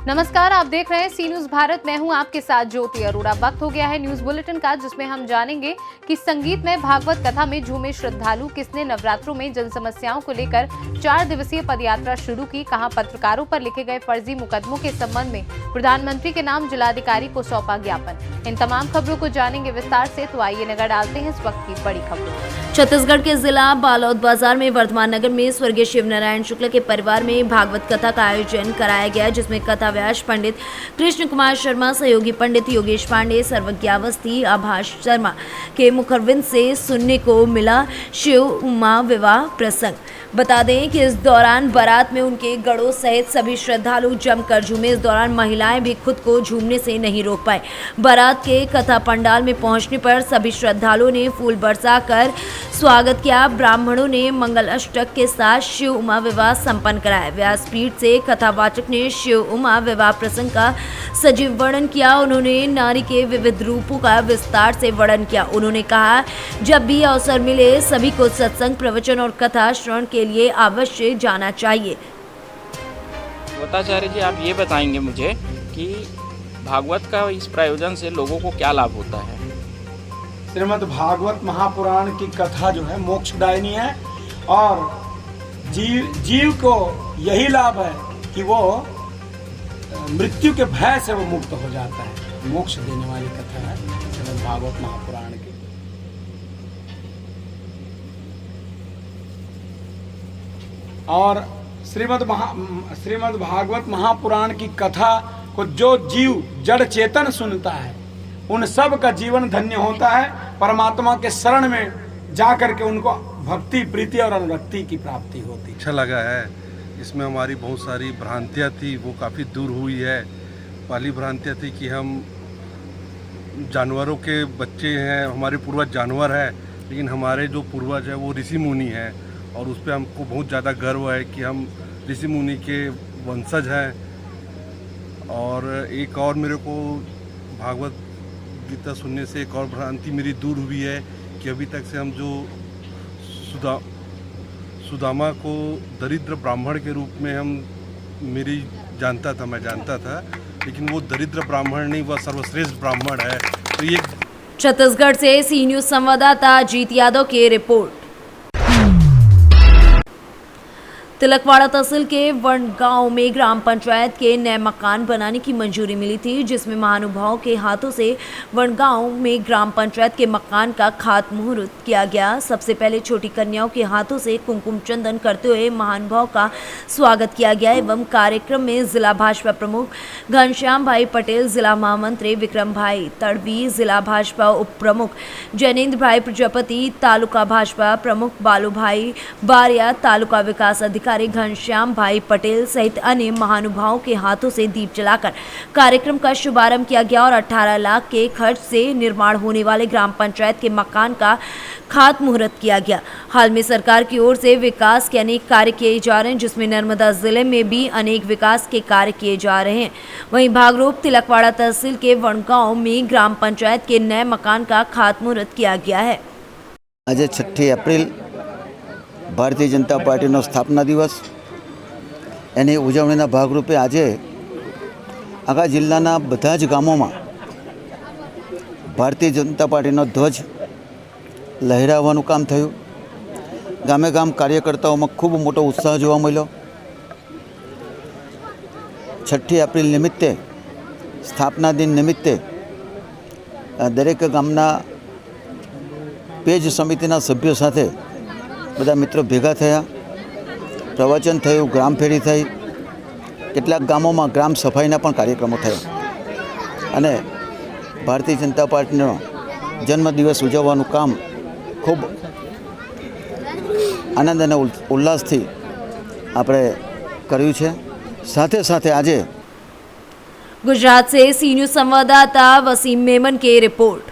नमस्कार, आप देख रहे हैं सी न्यूज भारत। मैं हूं आपके साथ ज्योति अरोड़ा। वक्त हो गया है न्यूज बुलेटिन का, जिसमें हम जानेंगे कि संगीत में भागवत कथा में झूमे श्रद्धालु, किसने नवरात्रों में जन समस्याओं को लेकर 4 दिवसीय पदयात्रा शुरू की, कहां पत्रकारों पर लिखे गए फर्जी मुकदमों के संबंध में प्रधानमंत्री के नाम जिलाधिकारी को सौंपा ज्ञापन। इन तमाम खबरों को जानेंगे विस्तार से, तो आइए नजर डालते हैं इस वक्त की बड़ी खबरों। छत्तीसगढ़ के जिला बालोद बाजार में वर्धमान नगर में स्वर्गीय शिवनारायण शुक्ल के परिवार में भागवत कथा का आयोजन कराया गया, जिसमें कथा व्यास पंडित कृष्ण कुमार शर्मा, सहयोगी पंडित योगेश पांडे, सर्वज्ञावस्थी आभास शर्मा के मुखरविंद से सुनने को मिला शिव उमा विवाह प्रसंग। बता दें कि इस दौरान बारात में उनके गढ़ों सहित सभी श्रद्धालु जमकर झूमे। इस दौरान महिलाएं भी खुद को झूमने से नहीं रोक पाए। बारात के कथा पंडाल में पहुंचने पर सभी श्रद्धालुओं ने फूल बरसाकर स्वागत किया। ब्राह्मणों ने मंगल अष्टक के साथ शिव उमा विवाह संपन्न कराया। व्यासपीठ से कथावाचक ने शिव उमा विवाह प्रसंग का सजीव वर्णन किया। उन्होंने नारी के विविध रूपों का विस्तार से वर्णन किया। उन्होंने कहा, जब भी अवसर मिले सभी को सत्संग, प्रवचन और कथा श्रवण के लिए अवश्य जाना चाहिए। वताचार्य जी, आप ये बताएंगे मुझे कि भागवत का इस प्रायोजन से लोगों को क्या लाभ होता है? श्रीमद् भागवत महापुराण की कथा जो है मोक्षदायिनी है और जीव को यही लाभ है कि वो मृत्यु के भय से वो मुक्त हो जाता है। मोक्ष देने वाली कथा है श्रीमद् भागवत महापुराण की। और श्रीमद् भागवत महापुराण की कथा को जो जीव जड़ चेतन सुनता है, उन सब का जीवन धन्य होता है। परमात्मा के शरण में जाकर के उनको भक्ति, प्रीति और अनुरक्ति की प्राप्ति होती है। अच्छा लगा है। इसमें हमारी बहुत सारी भ्रांतियाँ थी, वो काफ़ी दूर हुई है। पहली भ्रांतियाँ थी कि हम जानवरों के बच्चे हैं, हमारे पूर्वज जानवर है, लेकिन हमारे जो पूर्वज है वो ऋषि मुनि हैं और उस पर हमको बहुत ज़्यादा गर्व है कि हम ऋषि मुनि के वंशज हैं। और एक और मेरे को भागवत गीता सुनने से एक और भ्रांति मेरी दूर हुई है कि अभी तक से हम जो सुदामा को दरिद्र ब्राह्मण के रूप में मैं जानता था, लेकिन वो दरिद्र ब्राह्मण नहीं, वह सर्वश्रेष्ठ ब्राह्मण है। तो ये छत्तीसगढ़ से सी न्यूज संवाददाता अजीत यादव की रिपोर्ट। तिलकवाड़ा तहसील के वनगांव में ग्राम पंचायत के नए मकान बनाने की मंजूरी मिली थी, जिसमें महानुभावों के हाथों से वनगांव में ग्राम पंचायत के मकान का खातमुहूर्त किया गया। सबसे पहले छोटी कन्याओं के हाथों से कुमकुम चंदन करते हुए महानुभाव का स्वागत किया गया एवं कार्यक्रम में जिला भाजपा प्रमुख घनश्याम भाई पटेल, जिला महामंत्री विक्रम भाई तड़वी, जिला भाजपा उप प्रमुख जैनेन्द्र भाई प्रजापति, तालुका भाजपा प्रमुख बालू भाई बारिया, तालुका विकास अधिकारी घनश्याम भाई पटेल सहित अन्य महानुभावों के हाथों से दीप जलाकर कार्यक्रम का शुभारंभ किया गया और 18 लाख के खर्च से निर्माण होने वाले ग्राम पंचायत के मकान का खातमुहूर्त किया गया। हाल में सरकार की ओर से विकास के अनेक कार्य किए जा रहे हैं, जिसमें नर्मदा जिले में भी अनेक विकास के कार्य किए जा रहे हैं। वहीं भागरूप तिलकवाड़ा तहसील के वनगांव में ग्राम पंचायत के नए मकान का खातमुहूर्त किया गया है। आज 6 एप्रिल भारतीय जनता पार्टीનો સ્થાપના દિવસ, એની ઉજવણીના ભાગરૂપે આજે આખા જિલ્લાના બધા જ ગામોમાં ભારતીય જનતા પાર્ટીનો ધ્વજ લહેરાવવાનું કામ થયું। ગામે ગામ કાર્યકર્તાઓમાં ખૂબ મોટો ઉત્સાહ જોવા મળ્યો। 6 એપ્રિલ નિમિત્તે, સ્થાપના દિન નિમિત્તે દરેક ગામના પેજ સમિતિના સભ્યો સાથે બધા મિત્રો ભેગા થયા, પ્રવચન થયું, ગ્રામફેરી થઈ, કેટલાક ગામોમાં ગ્રામ સફાઈના પણ કાર્યક્રમો થયા અને ભારતીય જનતા પાર્ટીનો જન્મદિવસ ઉજવવાનું કામ ખૂબ આનંદ અને ઉલ્લાસથી આપણે કર્યું છે। સાથે સાથે આજે गुजरात से सी न्यूज संवाददाता वसीम मेमन की रिपोर्ट।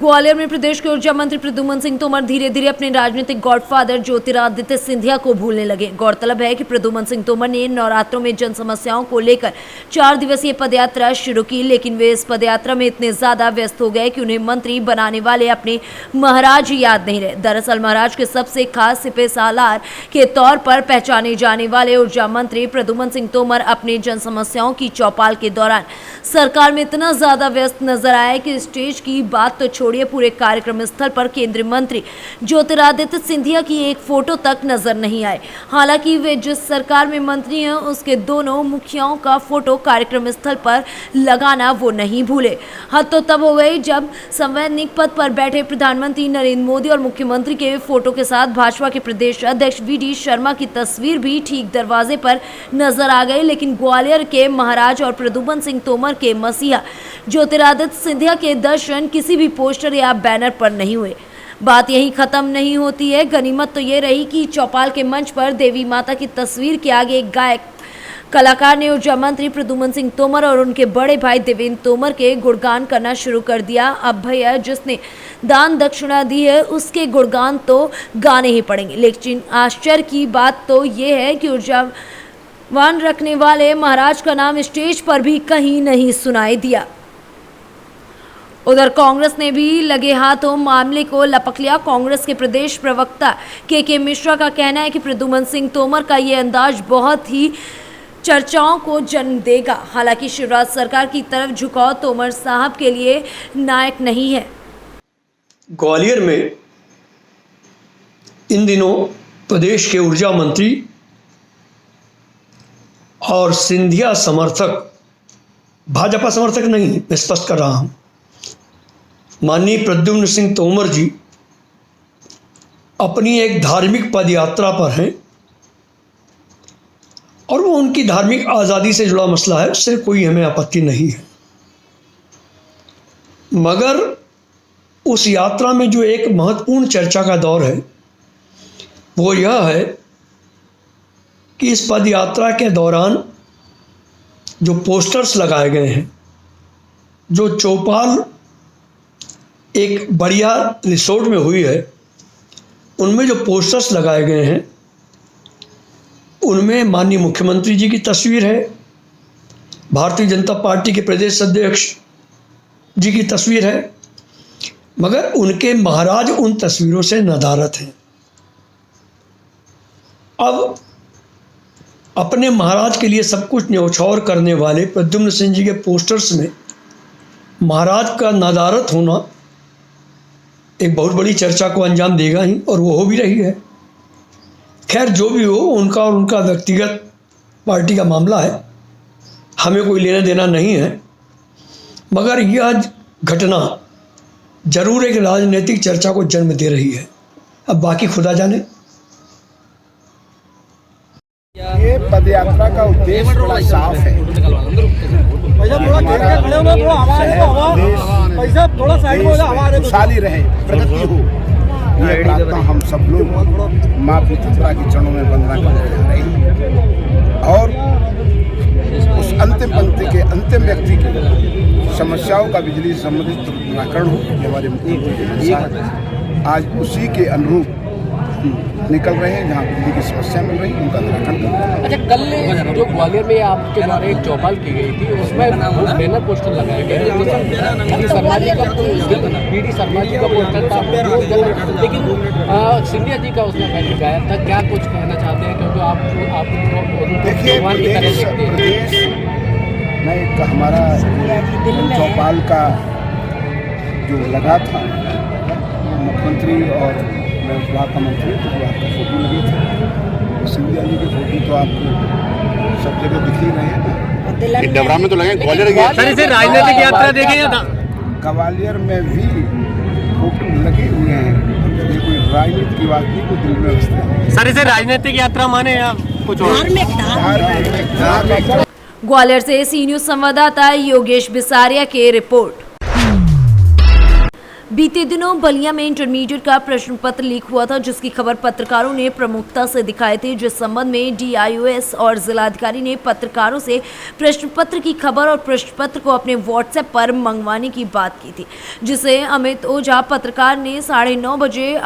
ग्वालियर में प्रदेश के ऊर्जा मंत्री प्रद्युम्न सिंह तोमर धीरे धीरे अपने राजनीतिक गॉडफादर ज्योतिरादित्य सिंधिया को भूलने लगे। गौरतलब है कि प्रद्युम्न सिंह तोमर ने नवरात्रों में जन समस्याओं को लेकर 4 दिवसीय पदयात्रा शुरू की, लेकिन वे इस पदयात्रा में इतने ज्यादा व्यस्त हो गए कि उन्हें मंत्री बनाने वाले अपने महाराज याद नहीं रहे। दरअसल महाराज के सबसे खास सिपह सालार के तौर पर पहचाने जाने वाले ऊर्जा मंत्री प्रद्युम्न सिंह तोमर अपने जन समस्याओं की चौपाल के दौरान सरकार में इतना ज्यादा व्यस्त नजर आए कि स्टेज की बात तो छोड़िए, पूरे कार्यक्रम स्थल पर केंद्रीय मंत्री ज्योतिरादित्य सिंधिया की एक फोटो तक नजर नहीं आए। हालांकि वे जिस सरकार में मंत्री हैं उसके दोनों मुखियाओं का फोटो कार्यक्रम स्थल पर लगाना वो नहीं भूले। हद तो तब हो गई जब संवैधानिक पद पर बैठे प्रधानमंत्री नरेंद्र मोदी और मुख्यमंत्री के फोटो के साथ भाजपा के प्रदेश अध्यक्ष वी.डी. शर्मा की तस्वीर भी ठीक दरवाजे पर नजर आ गई। लेकिन ग्वालियर के महाराज और प्रद्युम्न सिंह तोमर के मसीहा ज्योतिरादित्य सिंधिया के दर्शन किसी भी पोस्टर या बैनर पर नहीं हुए। बात यही खत्म नहीं होती है। गनीमत तो ये रही कि चौपाल के मंच पर देवी माता की तस्वीर के आगे एक गायक कलाकार ने ऊर्जा मंत्री प्रद्युम्न सिंह तोमर और उनके बड़े भाई देवेंद्र तोमर के गुणगान करना शुरू कर दिया। अब भैया जिसने दान दक्षिणा दी है उसके गुणगान तो गाने ही पड़ेंगे। लेकिन आश्चर्य की बात तो ये है कि ऊर्जावान रखने वाले महाराज का नाम स्टेज पर भी कहीं नहीं सुनाई दिया। उधर कांग्रेस ने भी लगे हाथों मामले को लपक लिया। कांग्रेस के प्रदेश प्रवक्ता के मिश्रा का कहना है कि प्रद्युम्न सिंह तोमर का ये अंदाज बहुत ही चर्चाओं को जन्म देगा। हालांकि शिवराज सरकार की तरफ झुकाव तोमर साहब के लिए नायक नहीं है। ग्वालियर में इन दिनों प्रदेश के ऊर्जा मंत्री और सिंधिया समर्थक, भाजपा समर्थक नहीं, मैं स्पष्ट कर रहा हूं, माननीय प्रद्युम्न सिंह तोमर जी अपनी एक धार्मिक पदयात्रा पर हैं और वो उनकी धार्मिक आज़ादी से जुड़ा मसला है, उससे कोई हमें आपत्ति नहीं है। मगर उस यात्रा में जो एक महत्वपूर्ण चर्चा का दौर है वो यह है कि इस पद यात्रा के दौरान जो पोस्टर्स लगाए गए हैं, जो चौपाल एक बढ़िया रिसोर्ट में हुई है, उनमें जो पोस्टर्स लगाए गए हैं उनमें माननीय मुख्यमंत्री जी की तस्वीर है, भारतीय जनता पार्टी के प्रदेश अध्यक्ष जी की तस्वीर है, मगर उनके महाराज उन तस्वीरों से नदारद हैं। अब अपने महाराज के लिए सब कुछ न्यौछावर करने वाले प्रद्युम्न सिंह जी के पोस्टर्स में महाराज का नदारद होना एक बहुत बड़ी चर्चा को अंजाम देगा ही, और वो हो भी रही है। खैर जो भी हो, उनका और उनका व्यक्तिगत पार्टी का मामला है, हमें कोई लेना देना नहीं है। मगर यह घटना जरूर एक राजनीतिक चर्चा को जन्म दे रही है। अब बाकी खुदा जाने। ये पदयात्रा का उद्देश्य बड़ा साफ है। खुशहाली रहे, प्रगति हो, ये प्रार्थना हम सब लोग माँ पीतरा के चरणों में वंदना करने जा रहे हैं। और उस अंतिम पंक्ति के अंतिम व्यक्ति की समस्याओं का बिजली से संबंधित निराकरण हो, ये हमारे मुख्यमंत्री की मंशा है। आज उसी के अनुरूप निकल रहे हैं, जहाँ बिजली की समस्या मिल रही है उनका निराकरण कर रहे हैं। अच्छा, कल जो ग्वालियर में आपके द्वारा एक चौपाल की गई थी उसमें बैनर पोस्टर लगाए गए, वी.डी. शर्मा जी का पोस्टर था, लेकिन सिंधिया जी का उसमें बैनर गाया था। क्या कुछ कहना चाहते हैं, क्योंकि आप देखिए प्रदेश में एक हमारा चौपाल का जो लगा था, मुख्यमंत्री और विभाग का मंत्री तो आपका फोटो लगे थे। सिंधिया जी के फोटो तो आपको सब जगह दिख ही रहे हैं ना। डबरा में तो लगे, ग्वालियर राजनीतिक यात्रा देखें था, ग्वालियर में भी फोटो लगे हुए हैं। ये कोई राजनीति की बात नहीं, कोई दिल में व्यवस्था है। सर इसे राजनीतिक यात्रा माने या कुछ और? ग्वालियर से सी न्यूज संवाददाता योगेश बिसारिया की रिपोर्ट। बीते दिनों बलिया में इंटरमीडिएट का प्रश्न पत्र लीक हुआ था, जिसकी खबर पत्रकारों ने प्रमुखता से दिखाई थी, जिस संबंध में DIOS और जिलाधिकारी ने पत्रकारों से प्रश्न पत्र की खबर और प्रश्न पत्र को अपने व्हाट्सएप पर मंगवाने की बात की थी, जिसे अमित ओझा पत्रकार ने 9:30 बजे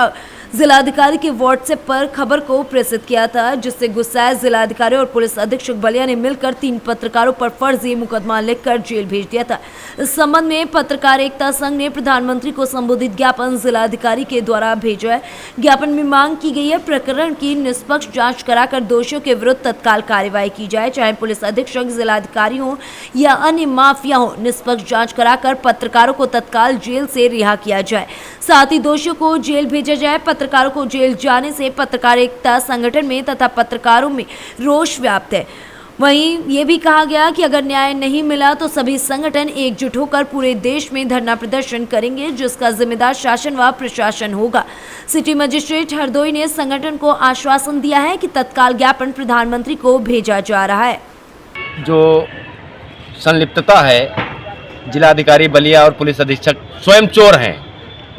जिलाधिकारी के व्हाट्सएप पर खबर को प्रेषित किया था, जिससे गुस्साए जिलाधिकारी और पुलिस अधीक्षक बलिया ने मिलकर 3 पत्रकारों पर फर्जी मुकदमा लिखकर जेल भेज दिया था। इस संबंध में पत्रकार एकता संघ ने प्रधानमंत्री को संबोधित ज्ञापन जिलाधिकारी के द्वारा भेजा है। ज्ञापन में मांग की गई है प्रकरण की निष्पक्ष जांच कराकर दोषियों के विरुद्ध तत्काल कार्रवाई की जाए, चाहे पुलिस अधीक्षक, जिलाधिकारी हो या अन्य माफिया हो। निष्पक्ष जांच कराकर पत्रकारों को तत्काल जेल से रिहा किया जाए, साथ ही दोषियों को जेल भेजा जाए। पत्रकारों को जेल जाने से पत्रकारिता संगठन में तथा पत्रकारों में रोष व्याप्त है। वहीं ये भी कहा गया कि अगर न्याय नहीं मिला तो सभी संगठन एकजुट होकर पूरे देश में धरना प्रदर्शन करेंगे, जिसका जिम्मेदार शासन व प्रशासन होगा। सिटी मजिस्ट्रेट हरदोई ने संगठन को आश्वासन दिया है कि तत्काल ज्ञापन प्रधानमंत्री को भेजा जा रहा है। जो संलिप्तता है, जिलाधिकारी बलिया और पुलिस अधीक्षक स्वयं चोर हैं।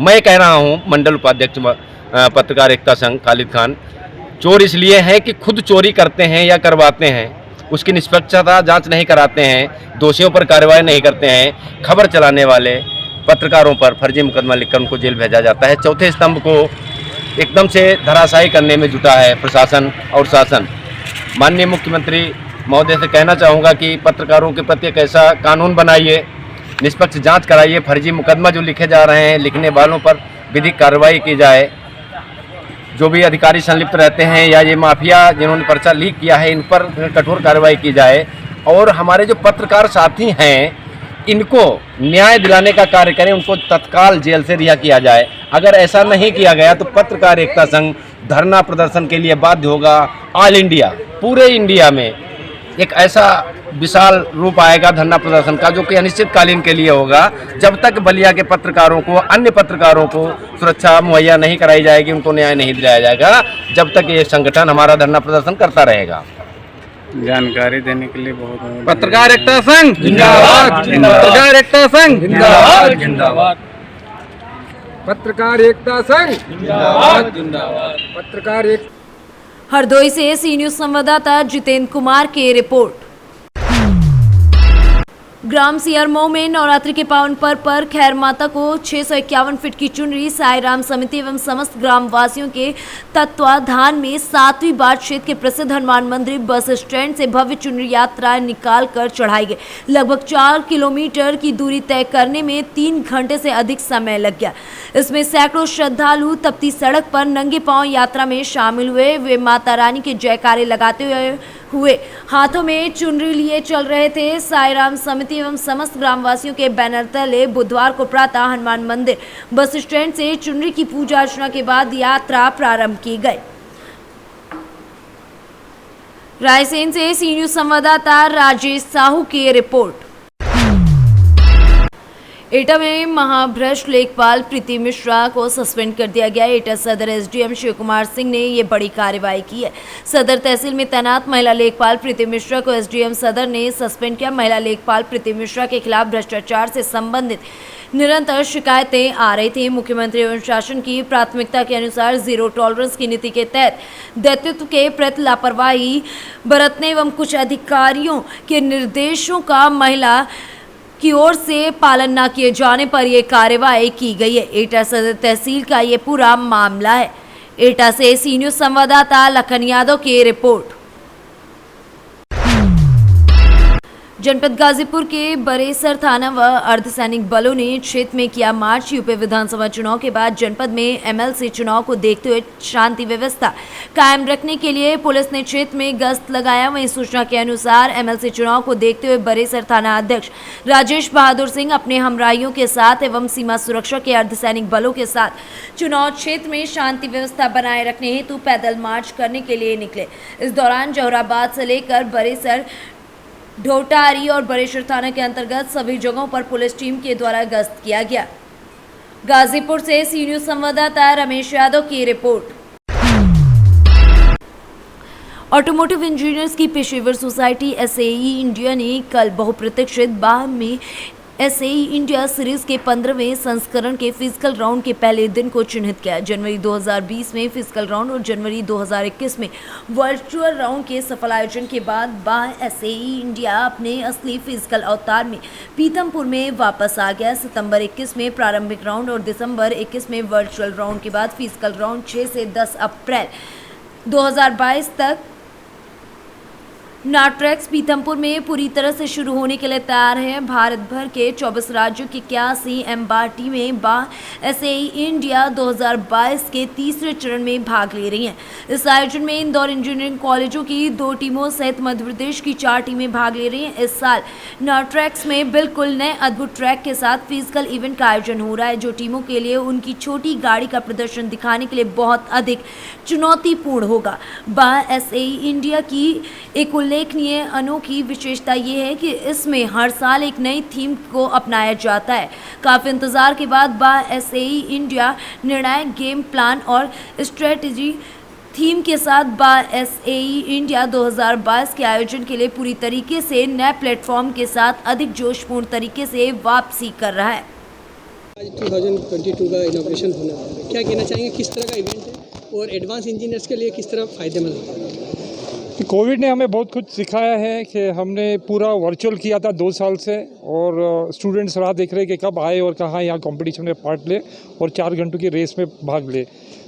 मैं कह रहा हूं, मंडल उपाध्यक्ष पत्रकार एकता संघ खालिद खान, चोर इसलिए हैं कि खुद चोरी करते हैं या करवाते हैं, उसकी निष्पक्षता जांच नहीं कराते हैं, दोषियों पर कार्रवाई नहीं करते हैं, खबर चलाने वाले पत्रकारों पर फर्जी मुकदमा लिखकर उनको जेल भेजा जाता है। चौथे स्तंभ को एकदम से धराशायी करने में जुटा है प्रशासन और शासन। माननीय मुख्यमंत्री महोदय से कहना चाहूँगा कि पत्रकारों के प्रति एक ऐसा कानून बनाइए, निष्पक्ष जांच कराइए, फर्जी मुकदमा जो लिखे जा रहे हैं, लिखने वालों पर विधिक कार्रवाई की जाए। जो भी अधिकारी संलिप्त रहते हैं या ये माफिया जिन्होंने पर्चा लीक किया है, इन पर कठोर कार्रवाई की जाए और हमारे जो पत्रकार साथी हैं इनको न्याय दिलाने का कार्य करें, उनको तत्काल जेल से रिहा किया जाए। अगर ऐसा नहीं किया गया तो पत्रकार एकता संघ धरना प्रदर्शन के लिए बाध्य होगा। ऑल इंडिया, पूरे इंडिया में एक ऐसा विशाल रूप आएगा धरना प्रदर्शन का, जो कि अनिश्चितकालीन के लिए होगा। जब तक बलिया के पत्रकारों को, अन्य पत्रकारों को सुरक्षा मुहैया नहीं कराई जाएगी, उनको न्याय नहीं दिलाया जाएगा, जब तक ये संगठन हमारा धरना प्रदर्शन करता रहेगा। जानकारी देने के लिए बहुत पत्रकार एकता संघ जिंदाबाद, पत्रकार एकता संघ जिंदाबाद, जिंदाबाद, पत्रकार एकता संघ जिंदाबाद, जिंदाबाद, पत्रकार एक। हरदोई से सी न्यूज संवाददाता जितेंद्र कुमार की रिपोर्ट। ग्राम सियरमऊ में नवरात्रि के पावन पर्व पर खैर माता को 651 फीट की चुनरी साई राम समिति एवं समस्त ग्राम वासियों के तत्वाधान में 7वीं बार क्षेत्र के प्रसिद्ध हनुमान मंदिर बस स्टैंड से भव्य चुनरी यात्रा निकाल कर चढ़ाई गई। लगभग 4 किलोमीटर की दूरी तय करने में 3 घंटे से अधिक समय लग गया। इसमें सैकड़ों श्रद्धालु तपती सड़क पर नंगे पांव यात्रा में शामिल हुए। वे माता रानी के जयकारे लगाते हुए हाथों में चुनरी लिए चल रहे थे। साई राम समिति एवं समस्त ग्रामवासियों के बैनर तले बुधवार को प्रातः हनुमान मंदिर बस स्टैंड से चुनरी की पूजा अर्चना के बाद यात्रा प्रारंभ की गई। रायसेन से सी न्यूज संवाददाता राजेश साहू की रिपोर्ट। एटा में महाभ्रष्ट लेखपाल प्रीति मिश्रा को सस्पेंड कर दिया गया। एटा सदर एसडीएम शिव कुमार सिंह ने ये बड़ी कार्रवाई की है। सदर तहसील में तैनात महिला लेखपाल प्रीति मिश्रा को एसडीएम सदर ने सस्पेंड किया। महिला लेखपाल प्रीति मिश्रा के खिलाफ भ्रष्टाचार से संबंधित निरंतर शिकायतें आ रही थी। मुख्यमंत्री एवं शासन की प्राथमिकता के अनुसार जीरो टॉलरेंस की नीति के तहत दायित्व के प्रति लापरवाही बरतने एवं कुछ अधिकारियों के निर्देशों का महिला की ओर से पालन न किए जाने पर यह कार्रवाई की गई है। एटा सदर तहसील का ये पूरा मामला है। एटा से सी न्यूज संवाददाता लखन यादव की रिपोर्ट। जनपद गाजीपुर के बरेसर थाना व अर्धसैनिक बलों ने क्षेत्र में किया मार्च। यूपी विधानसभा चुनाव के बाद जनपद में एमएलसी चुनाव को देखते हुए शांति व्यवस्था कायम रखने के लिए पुलिस ने क्षेत्र में गश्त लगाया। वहीं सूचना के अनुसार एमएलसी चुनाव को देखते हुए बरेसर थाना अध्यक्ष राजेश बहादुर सिंह अपने हमराहियों के साथ एवं सीमा सुरक्षा के अर्धसैनिक बलों के साथ चुनाव क्षेत्र में शांति व्यवस्था बनाए रखने हेतु पैदल मार्च करने के लिए निकले। इस दौरान जौहराबाद से लेकर बरेसर, ढोटारी और बरेसर थाना के अंतर्गत सभी जगहों पर पुलिस टीम के द्वारा गश्त किया गया। गाजीपुर से सी न्यूज संवाददाता रमेश यादव की रिपोर्ट। ऑटोमोटिव इंजीनियर्स की पेशेवर सोसाइटी एसएई इंडिया ने कल बहुप्रतीक्षित बाह में एसएई इंडिया सीरीज के 15वें संस्करण के फिजिकल राउंड के पहले दिन को चिन्हित किया। जनवरी 2020 में फिजिकल राउंड और जनवरी 2021 में वर्चुअल राउंड के सफल आयोजन के बाद एसएई इंडिया अपने असली फिजिकल अवतार में पीथमपुर में वापस आ गया। सितंबर 21 में प्रारंभिक राउंड और दिसंबर 21 में वर्चुअल राउंड के बाद फिजिकल राउंड 6 से 10 अप्रैल 2022 तक नाट्रेक्स पीथमपुर में पूरी तरह से शुरू होने के लिए तैयार है। भारत भर के 24 राज्यों की 81 एम्बार टीमें एसएई इंडिया 2022 के तीसरे चरण में भाग ले रही हैं। इस आयोजन में इंदौर इंजीनियरिंग कॉलेजों की 2 टीमों सहित मध्य प्रदेश की 4 टीमें भाग ले रही हैं। इस साल नाट्रेक्स में बिल्कुल नए अद्भुत ट्रैक के साथ फिजिकल इवेंट का आयोजन हो रहा है, जो टीमों के लिए उनकी छोटी गाड़ी का प्रदर्शन दिखाने के लिए बहुत अधिक चुनौतीपूर्ण होगा। एसएई इंडिया की एक उल्लेखनीय अनोखी विशेषता ये है कि इसमें हर साल एक नई थीम को अपनाया जाता है। काफ़ी इंतज़ार के बाद एसएई इंडिया निर्णायक गेम प्लान और स्ट्रेटजी थीम के साथ एसएई इंडिया 2022 के आयोजन के लिए पूरी तरीके से नए प्लेटफॉर्म के साथ अधिक जोशपूर्ण तरीके से वापसी कर रहा है। आज 2022 का इनॉग्रेशन होने वाला है, क्या कहना चाहेंगे, किस तरह का इवेंट है और एडवांस इंजीनियर्स के लिए किस तरह फ़ायदेमंद है? कोविड ने हमें बहुत कुछ सिखाया है कि हमने पूरा वर्चुअल किया था 2 साल से, और स्टूडेंट्स राह देख रहे कि कब आए और कहाँ यहाँ कंपटीशन में पार्ट ले और 4 घंटों की रेस में भाग ले।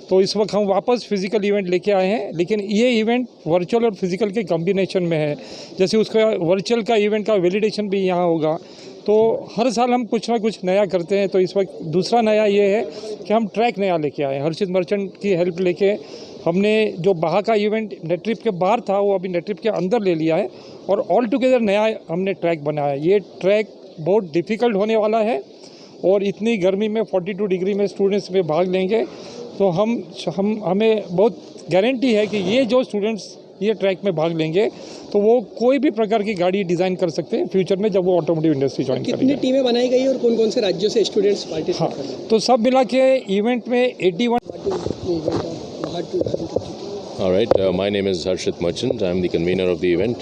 तो इस वक्त हम वापस फिजिकल इवेंट लेके आए हैं, लेकिन ये इवेंट वर्चुअल और फिजिकल के कॉम्बिनेशन में है। जैसे उसका वर्चुअल का इवेंट का वैलिडेशन भी यहाँ होगा। तो हर साल हम कुछ ना कुछ नया करते हैं। तो इस वक्त दूसरा नया ये है कि हम ट्रैक नया लेके आए। हर्षित मर्चेंट की हेल्प लेके हमने जो बाहर का इवेंट नेट ट्रिप के बाहर था वो अभी नेट ट्रिप के अंदर ले लिया है और ऑल टुगेदर नया हमने ट्रैक बनाया है। ये ट्रैक बहुत डिफ़िकल्ट होने वाला है और इतनी गर्मी में 42 डिग्री में स्टूडेंट्स में भाग लेंगे, तो हमें बहुत गारंटी है कि ये जो स्टूडेंट्स ये ट्रैक में भाग लेंगे तो वो कोई भी प्रकार की गाड़ी डिज़ाइन कर सकते हैं फ्यूचर में जब वो ऑटोमोटिव इंडस्ट्री ज्वाइन करेंगे। कितनी टीमें बनाई गई और कौन कौन से राज्यों से स्टूडेंट्स पार्टिसिपेट कर रहे हैं? तो सब मिला के इवेंट में 81। All right, my name is Harshit Merchant. I'm the convener of the event.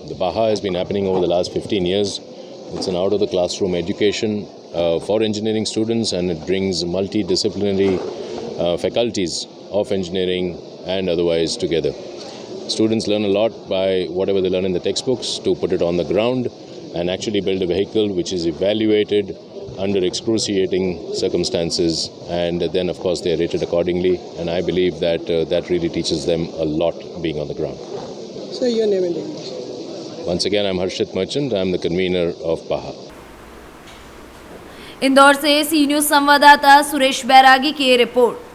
The Baha has been happening over the last 15 years. It's an out-of-the-classroom education for engineering students, and it brings multidisciplinary faculties of engineering and otherwise together. Students learn a lot by whatever they learn in the textbooks to put it on the ground and actually build a vehicle which is evaluated under excruciating circumstances, and then of course they are rated accordingly, and I believe that that really teaches them a lot being on the ground. Sir, your name and English. Once again, I'm Harshit Merchant. I'm the convener of Baha. Indore से सी news संवाददाता सुरेश बैरागी की report.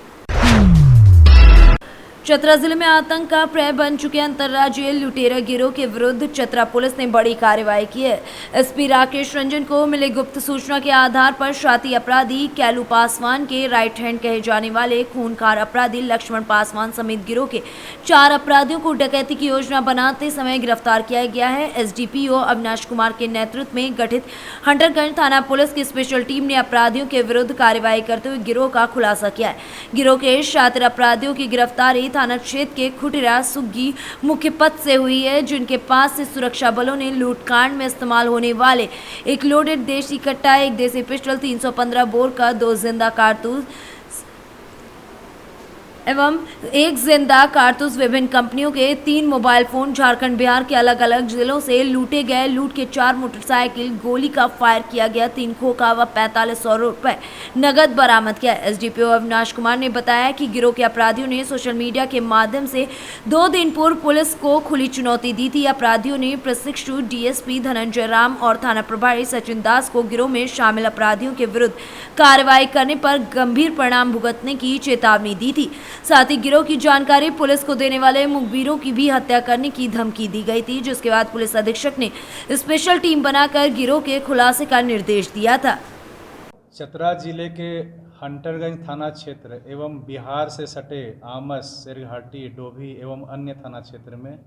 Chatra जिले में आतंक का प्रय बन चुके अंतर्राज्यीय लुटेरा गिरोह के विरुद्ध चतरा पुलिस ने बड़ी कार्रवाई की है। एसपी राकेश रंजन को मिली गुप्त सूचना के आधार पर शाती अपराधी कैलू पासवान के राइट हैंड कहे जाने वाले खूनखार अपराधी लक्ष्मण पासवान समेत गिरोह के 4 अपराधियों को डकैती की योजना बनाते समय गिरफ्तार किया गया है। एसडीपीओ अविनाश कुमार के नेतृत्व में गठित हंटरगंज थाना पुलिस की स्पेशल टीम ने अपराधियों के विरुद्ध कार्रवाई करते हुए गिरोह का खुलासा किया है। गिरोह के शातिर अपराधियों की गिरफ्तारी थाना क्षेत्र के खुटिरा सुग्गी मुख्य पथ से हुई है, जिनके पास से सुरक्षा बलों ने लूटकांड में इस्तेमाल होने वाले एक लोडेड देशी कट्टा, एक देसी पिस्टल, 315 बोर का 2 जिंदा कारतूस एवं 1 जिंदा कारतूस, विभिन्न कंपनियों के 3 मोबाइल फोन, झारखंड बिहार के अलग अलग जिलों से लूटे गए लूट के 4 मोटरसाइकिल, गोली का फायर किया गया, 3 खोखा व 4500 रुपए नगद बरामद किया। एसडीपीओ अविनाश कुमार ने बताया कि गिरोह के अपराधियों ने सोशल मीडिया के माध्यम से 2 दिन पूर्व पुलिस को खुली चुनौती दी थी। अपराधियों ने प्रशिक्षु डीएसपी धनंजय राम और थाना प्रभारी सचिन दास को गिरोह में शामिल अपराधियों के विरुद्ध कार्रवाई करने पर गंभीर परिणाम भुगतने की चेतावनी दी थी। साथ ही गिरोह की जानकारी पुलिस को देने वाले मुखबिरों की भी हत्या करने की धमकी दी गई थी, जिसके बाद पुलिस अधीक्षक ने स्पेशल टीम बनाकर गिरोह के खुलासे का निर्देश दिया था। चतरा जिले के हंटरगंज थाना क्षेत्र एवं बिहार से सटे आमस, सिरघाटी, डोभी एवं अन्य थाना क्षेत्र में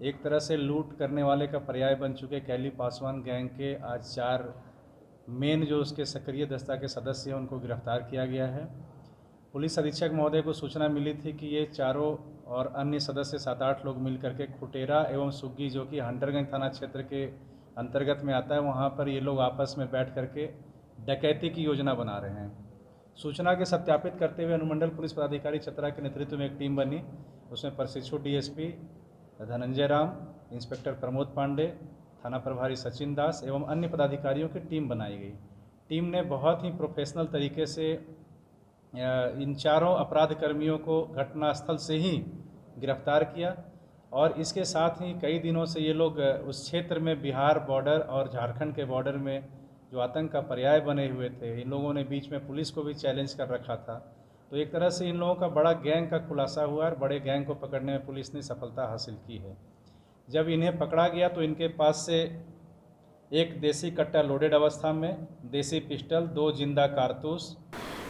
एक तरह से लूट करने वाले का पर्याय बन चुके कैली पासवान गैंग के आज 4 मेन जो उसके सक्रिय दस्ता के सदस्य हैं उनको गिरफ्तार किया गया है। पुलिस अधीक्षक महोदय को सूचना मिली थी कि ये चारों और अन्य सदस्य 7-8 लोग मिल करके खुटेरा एवं सुग्गी जो कि हंटरगंज थाना क्षेत्र के अंतर्गत में आता है, वहाँ पर ये लोग आपस में बैठ करके डकैती की योजना बना रहे हैं। सूचना के सत्यापित करते हुए अनुमंडल पुलिस पदाधिकारी चतरा के नेतृत्व में एक टीम बनी। उसमें प्रशिक्षु डीएसपी धनंजय राम, इंस्पेक्टर प्रमोद पांडे, थाना प्रभारी सचिन दास एवं अन्य पदाधिकारियों की टीम बनाई गई। टीम ने बहुत ही प्रोफेशनल तरीके से इन चारों अपराध कर्मियों को घटनास्थल से ही गिरफ्तार किया और इसके साथ ही कई दिनों से ये लोग उस क्षेत्र में बिहार बॉर्डर और झारखंड के बॉर्डर में जो आतंक का पर्याय बने हुए थे, इन लोगों ने बीच में पुलिस को भी चैलेंज कर रखा था। तो एक तरह से इन लोगों का बड़ा गैंग का खुलासा हुआ और बड़े गैंग को पकड़ने में पुलिस ने सफलता हासिल की है। जब इन्हें पकड़ा गया तो इनके पास से एक देसी कट्टा लोडेड अवस्था में, देसी पिस्टल, 2 जिंदा कारतूस।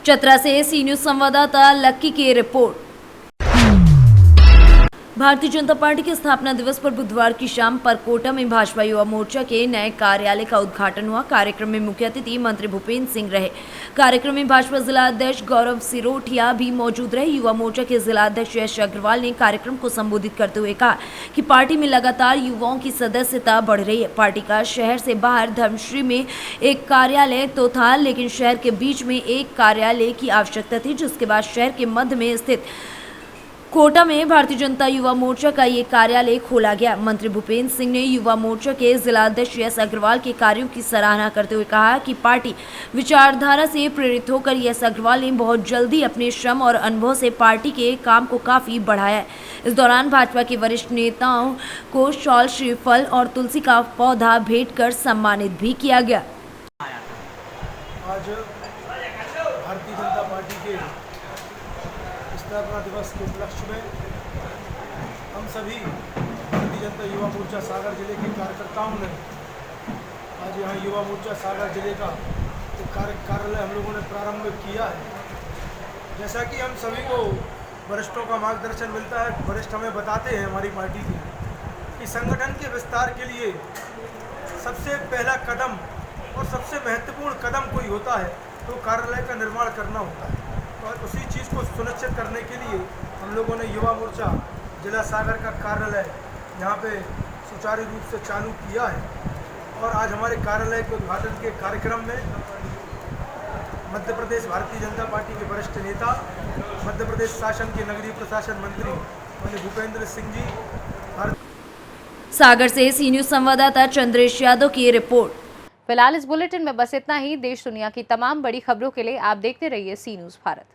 चतरा से सी न्यूज संवाददाता लक्की की रिपोर्ट। भारतीय जनता पार्टी के स्थापना दिवस पर बुधवार की शाम परकोटा में भाजपा युवा मोर्चा के नए कार्यालय का उद्घाटन हुआ। कार्यक्रम में मुख्य अतिथि मंत्री भूपेंद्र सिंह रहे। कार्यक्रम में भाजपा जिला अध्यक्ष गौरव सिरोठिया भी मौजूद रहे। युवा मोर्चा के जिला अध्यक्ष यश अग्रवाल ने कार्यक्रम को संबोधित करते हुए कहा कि पार्टी में लगातार युवाओं की सदस्यता बढ़ रही है। पार्टी का शहर से बाहर धर्मश्री में एक कार्यालय तो था, लेकिन शहर के बीच में एक कार्यालय की आवश्यकता थी, जिसके बाद शहर के मध्य में स्थित कोटा में भारतीय जनता युवा मोर्चा का ये कार्यालय खोला गया। मंत्री भूपेंद्र सिंह ने युवा मोर्चा के जिला अध्यक्ष यश अग्रवाल के कार्यों की सराहना करते हुए कहा कि पार्टी विचारधारा से प्रेरित होकर यश अग्रवाल ने बहुत जल्दी अपने श्रम और अनुभव से पार्टी के काम को काफी बढ़ाया है। इस दौरान भाजपा के वरिष्ठ नेताओं को शॉल, श्रीफल और तुलसी का पौधा भेंट कर सम्मानित भी किया गया। आज भारतीय जनता पार्टी के स्थापना दिवस के उपलक्ष्य में हम सभी भारतीय जनता युवा मोर्चा सागर जिले के कार्यकर्ताओं ने आज यहाँ युवा मोर्चा सागर जिले का एक कार्यालय हम लोगों ने प्रारंभ किया है। जैसा कि हम सभी को वरिष्ठों का मार्गदर्शन मिलता है, वरिष्ठ हमें बताते हैं हमारी पार्टी के कि संगठन के विस्तार के लिए सबसे पहला कदम और सबसे महत्वपूर्ण कदम कोई होता है तो कार्यालय का निर्माण करना होता है। और उसी चीज़ को सुनिश्चित करने के लिए हम लोगों ने युवा मोर्चा जिला सागर का कार्यालय यहाँ पे सुचारू रूप से चालू किया है। और आज हमारे कार्यालय के उद्घाटन के कार्यक्रम में मध्य प्रदेश भारतीय जनता पार्टी के वरिष्ठ नेता, मध्य प्रदेश शासन के नगरीय प्रशासन मंत्री माननीय भूपेंद्र सिंह जी। सागर से सी न्यूज संवाददाता चंद्रेश यादव की रिपोर्ट। फिलहाल इस बुलेटिन में बस इतना ही। देश दुनिया की तमाम बड़ी खबरों के लिए आप देखते रहिए सी न्यूज भारत।